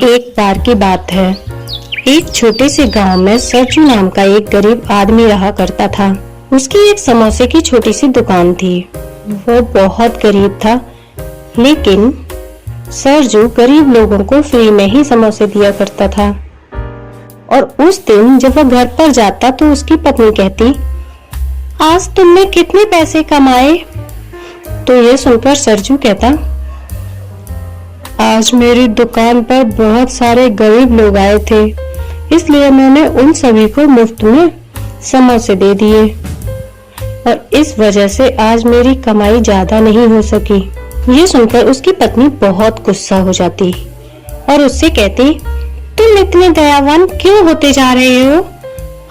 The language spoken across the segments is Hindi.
एक बार की बात है। एक छोटे से गांव में सरजू नाम का एक गरीब आदमी रहा करता था। उसकी एक समोसे की छोटी सी दुकान थी। वो बहुत गरीब था, लेकिन सरजू गरीब लोगों को फ्री में ही समोसे दिया करता था। और उस दिन जब वह घर पर जाता तो उसकी पत्नी कहती, आज तुमने कितने पैसे कमाए? तो ये सुनकर सरजू कहता, आज मेरी दुकान पर बहुत सारे गरीब लोग आए थे, इसलिए मैंने उन सभी को मुफ्त में समोसे दे दिए और इस वजह से आज मेरी कमाई ज्यादा नहीं हो सकी। ये सुनकर उसकी पत्नी बहुत गुस्सा हो जाती और उससे कहती, तुम इतने दयावान क्यों होते जा रहे हो?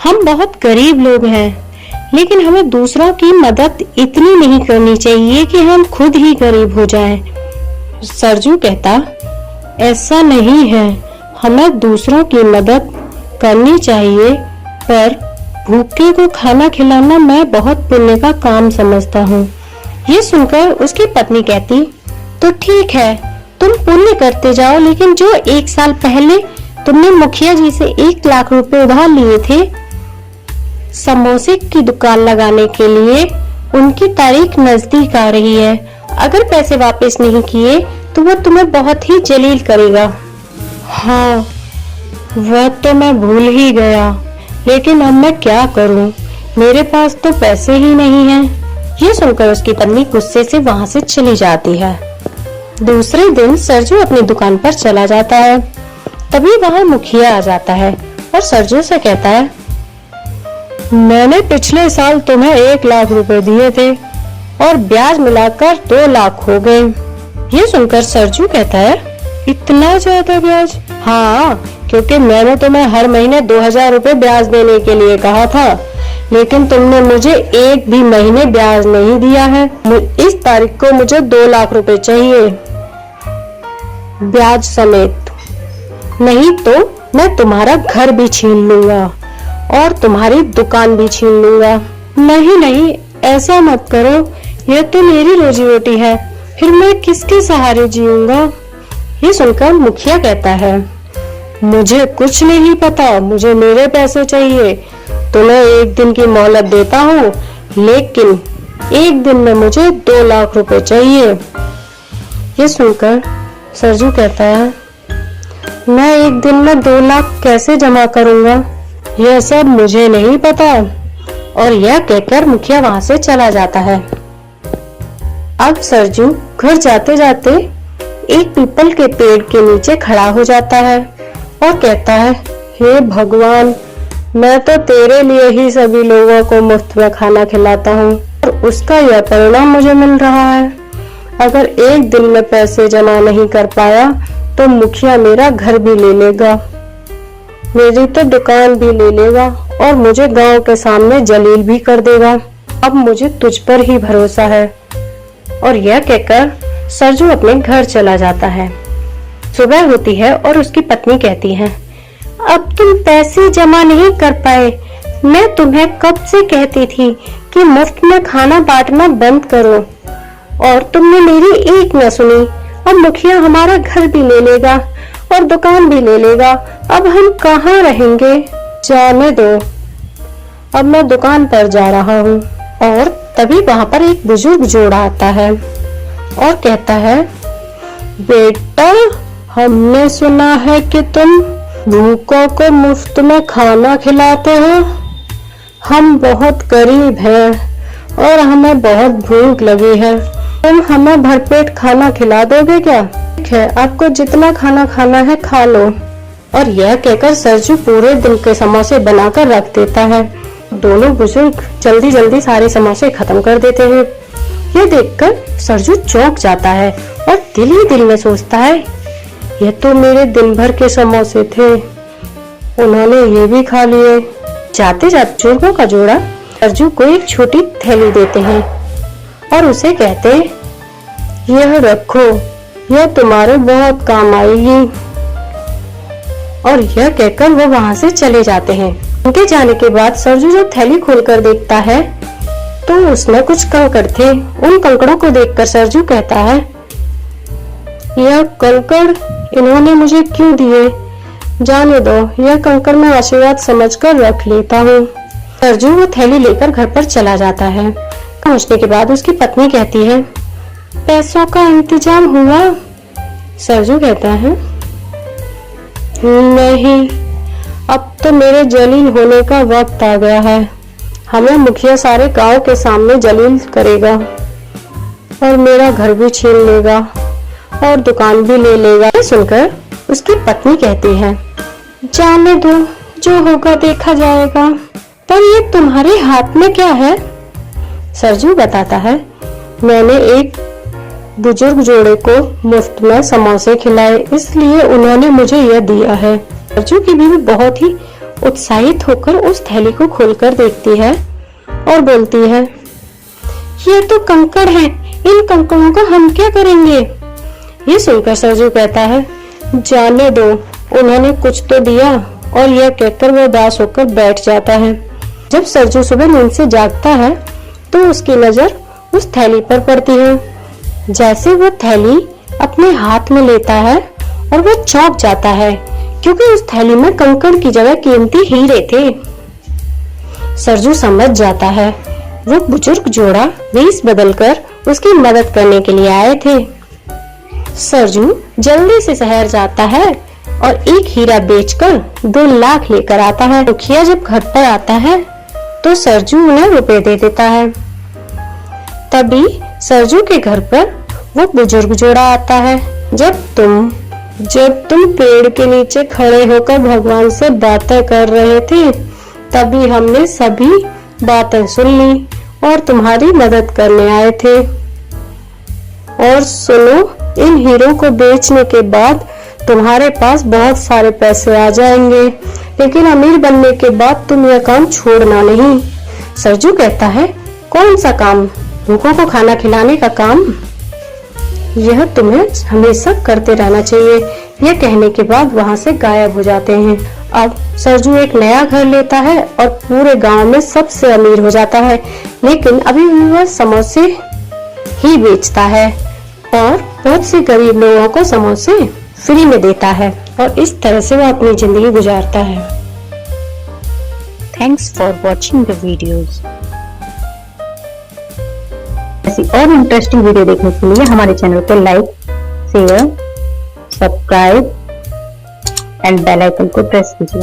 हम बहुत गरीब लोग हैं, लेकिन हमें दूसरों की मदद इतनी नहीं करनी चाहिए कि हम खुद ही गरीब हो जाएं। सरजू कहता, ऐसा नहीं है, हमें दूसरों की मदद करनी चाहिए, पर भूखे को खाना खिलाना मैं बहुत पुण्य का काम समझता हूँ। ये सुनकर उसकी पत्नी कहती, तो ठीक है, तुम पुण्य करते जाओ, लेकिन जो 1 साल पहले तुमने मुखिया जी से 1 लाख रुपए उधार लिए थे समोसे की दुकान लगाने के लिए, उनकी तारीख नजदीक आ रही है। अगर पैसे वापस नहीं किए तो वह तुम्हें बहुत ही जलील करेगा। हाँ, वह तो मैं भूल ही गया, लेकिन अब मैं क्या करूं? मेरे पास तो पैसे ही नहीं हैं। ये सुनकर उसकी पत्नी गुस्से से वहां से चली जाती है। दूसरे दिन सरजू अपनी दुकान पर चला जाता है। तभी वहां मुखिया आ जाता है और सरजू से कहता है, मैंने पिछले साल तुम्हें 1 लाख रुपए दिए थे और ब्याज मिलाकर 2 लाख हो गए। ये सुनकर सरजू कहता है, इतना ज्यादा ब्याज? हाँ, क्योंकि मैंने तुम्हें हर महीने 2000 रुपए ब्याज देने के लिए कहा था, लेकिन तुमने मुझे एक भी महीने ब्याज नहीं दिया है। इस तारीख को मुझे 2 लाख रुपए चाहिए ब्याज समेत, नहीं तो मैं तुम्हारा घर भी छीन लूंगा और तुम्हारी दुकान भी छीन लूंगा। नहीं नहीं, ऐसा मत करो, यह तो मेरी रोजी रोटी है, फिर मैं किसके सहारे जीऊंगा? ये सुनकर मुखिया कहता है, मुझे कुछ नहीं पता, मुझे मेरे पैसे चाहिए। तुम्हें 1 दिन की मोहलत देता हूँ, लेकिन 1 दिन में मुझे 2 लाख रुपए चाहिए। ये सुनकर सरजू कहता है, मैं 1 दिन में 2 लाख कैसे जमा करूंगा? यह सब मुझे नहीं पता। और यह कहकर मुखिया वहां से चला जाता है। अब सरजू घर जाते जाते एक पीपल के पेड़ के नीचे खड़ा हो जाता है और कहता है, हे भगवान, मैं तो तेरे लिए ही सभी लोगों को मुफ्त में खाना खिलाता हूँ और उसका यह परिणाम मुझे मिल रहा है। अगर 1 दिन में पैसे जमा नहीं कर पाया तो मुखिया मेरा घर भी ले लेगा, मेरी तो दुकान भी ले लेगा और मुझे गांव के सामने जलील भी कर देगा। अब मुझे तुझ पर ही भरोसा है। और यह कहकर सरजू अपने घर चला जाता है। सुबह होती है और उसकी पत्नी कहती है, अब तुम पैसे जमा नहीं कर पाए। मैं तुम्हें कब से कहती थी कि मुफ्त में खाना बांटना बंद करो, और तुमने मेरी एक न सुनी। अब मुखिया हमारा घर भी ले लेगा और दुकान भी ले लेगा। अब हम कहाँ रहेंगे? जाने दो, अब मैं दुकान पर जा रहा हूँ। और तभी वहाँ पर एक बुजुर्ग जोड़ा आता है और कहता है, बेटा, हमने सुना है कि तुम भूखों को मुफ्त में खाना खिलाते हो। हम बहुत गरीब हैं और हमें बहुत भूख लगी है, तुम हमें भरपेट खाना खिला दोगे क्या? ठीक है, आपको जितना खाना खाना है खा लो। और यह कहकर सरजू पूरे दिन के समोसे बनाकर रख देता है। दोनों बुजुर्ग जल्दी जल्दी सारे समोसे खत्म कर देते हैं। यह देखकर सरजू चौंक जाता है और दिल ही दिल में सोचता है, यह तो मेरे दिन भर के समोसे थे, उन्होंने ये भी खा लिए। जाते जाते बुजुर्गों का जोड़ा सरजू को एक छोटी थैली देते हैं और उसे कहते, यह रखो, यह तुम्हारे बहुत काम आएगी। और यह कहकर वो वहां से चले जाते हैं। उनके जाने के बाद सरजू जब थैली खोलकर देखता है तो उसमें कुछ कंकड़ थे। उन कंकड़ों को देखकर सरजू कहता है, यह कंकड़ इन्होंने मुझे क्यों दिए? जाने दो, यह कंकड़ मैं आशीर्वाद समझकर रख लेता हूँ। सरजू वो थैली लेकर घर पर चला जाता है। पहुंचने के बाद उसकी पत्नी कहती है, पैसों का इंतजाम हुआ? सरजू कहता है, नहीं, अब तो मेरे जलील होने का वक्त आ गया है। हमें मुखिया सारे गांव के सामने जलील करेगा और मेरा घर भी छीन लेगा और दुकान भी ले लेगा। ये सुनकर उसकी पत्नी कहती है, जाने दो, जो होगा देखा जाएगा। पर ये तुम्हारे हाथ में क्या है? सरजू बताता है, मैंने एक बुजुर्ग जोड़े को मुफ्त में समोसे खिलाए, इसलिए उन्होंने मुझे यह दिया है। सरजू की बीवी बहुत ही उत्साहित होकर उस थैली को खोलकर देखती है और बोलती है, ये तो कंकड़ हैं, इन कंकड़ों का हम क्या करेंगे? ये सुनकर सरजू कहता है, जाने दो, उन्होंने कुछ तो दिया। और यह कहकर वो उदास होकर बैठ जाता है। जब सरजू सुबह नींद से जागता है तो उसकी नजर उस थैली पर पड़ती है। जैसे वो थैली अपने हाथ में लेता है और वो चौंक जाता है, क्योंकि उस थैली में कंकड़ की जगह कीमती हीरे थे। सरजू समझ जाता है, वो बुजुर्ग जोड़ा वेश बदलकर उसकी मदद करने के लिए आए थे। सरजू जल्दी से शहर जाता है और एक हीरा बेचकर 2 लाख लेकर आता है। मुखिया जब घर पर आता है तो सरजू उन्हें रुपए दे देता है। तभी सरजू के घर पर वो बुजुर्ग जोड़ा आता है। जब तुम पेड़ के नीचे खड़े होकर भगवान से बातें कर रहे थे, तभी हमने सभी बातें सुन ली और तुम्हारी मदद करने आए थे। और सुनो, इन हीरों को बेचने के बाद तुम्हारे पास बहुत सारे पैसे आ जाएंगे, लेकिन अमीर बनने के बाद तुम यह काम छोड़ना नहीं। सरजू कहता है, कौन सा काम? भूखों को खाना खिलाने का काम? यह तुम्हें हमेशा करते रहना चाहिए। यह कहने के बाद वहाँ से गायब हो जाते हैं। अब सरजू एक नया घर लेता है और पूरे गांव में सबसे अमीर हो जाता है, लेकिन अभी भी वह समोसे ही बेचता है और बहुत से गरीब लोगों को समोसे फ्री में देता है और इस तरह से वह अपनी जिंदगी गुजारता है। Thanks for watching the videos. ऐसी और इंटरेस्टिंग वीडियो देखने के लिए हमारे चैनल को like, share, subscribe and bell icon को प्रेस कीजिए।